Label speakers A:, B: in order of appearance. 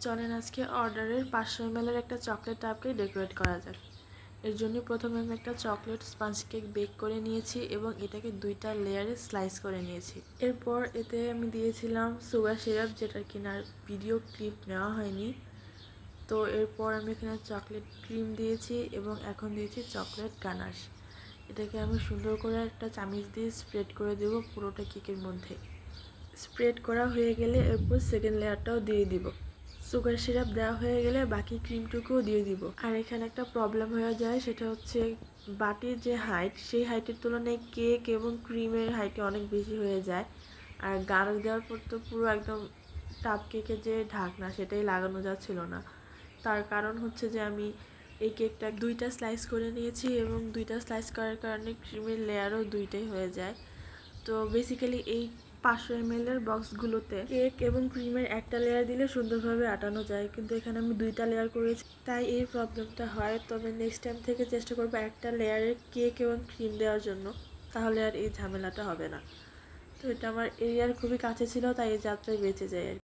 A: চলেন আজকে অর্ডারের 500 ml এর একটা চকলেট টাপকে ডেকোরেট করা যাক। এর জন্য প্রথমে আমি একটা চকলেট স্পঞ্জ কেক বেক করে নিয়েছি এবং এটাকে 2টা লেয়ারে স্লাইস করে নিয়েছি। এরপর এতে আমি দিয়েছিলাম সুগার সিরাপ, যেটার কিনার ভিডিও ক্লিপ নেওয়া হয়নি। তো এরপর আমি এখানে চকলেট ক্রিম দিয়েছি এবং এখন দিয়েছি চকলেট গানাশ। এটাকে আমি সুন্দর করে একটা চামচ দিয়ে স্প্রেড করে দেব পুরোটা কেকের মধ্যে। স্প্রেড করা হয়ে গেলে এরপর সেকেন্ড লেয়ারটাও দিয়ে দিব। সুগার সিরাপ দেওয়া হয়ে গেলে বাকি ক্রিমটুকুও দিয়ে দিব। আর এখানে একটা প্রবলেম হয়ে যায়, সেটা হচ্ছে বাটির যে হাইট, সেই হাইটের তুলনায় কেক এবং ক্রিমের হাইটে অনেক বেশি হয়ে যায়। আর গানাশ দেওয়ার পর তো পুরো একদম টাপ কেকের যে ঢাকনা সেটাই লাগানো যাচ্ছিল না। তার কারণ হচ্ছে যে আমি এই কেকটা 2টা স্লাইস করে নিয়েছি এবং 2টা স্লাইস করার কারণে ক্রিমের লেয়ারও 2টাই হয়ে যায়। তো বেসিক্যালি এই 500 ml এর বক্সগুলোতে কেক এবং ক্রিমের একটা লেয়ার দিলে সুন্দরভাবে আটানো যায়, কিন্তু এখানে আমি 2টা লেয়ার করেছি, তাই এই প্রবলেমটা হয়। তবে নেক্সট টাইম থেকে চেষ্টা করবো একটা লেয়ারে কেক এবং ক্রিম দেওয়ার জন্য, তাহলে আর এই ঝামেলাটা হবে না। তো এটা আমার এরিয়ার খুবই কাছে ছিল, তাই এই যাত্রায় বেঁচে যায় আর কি।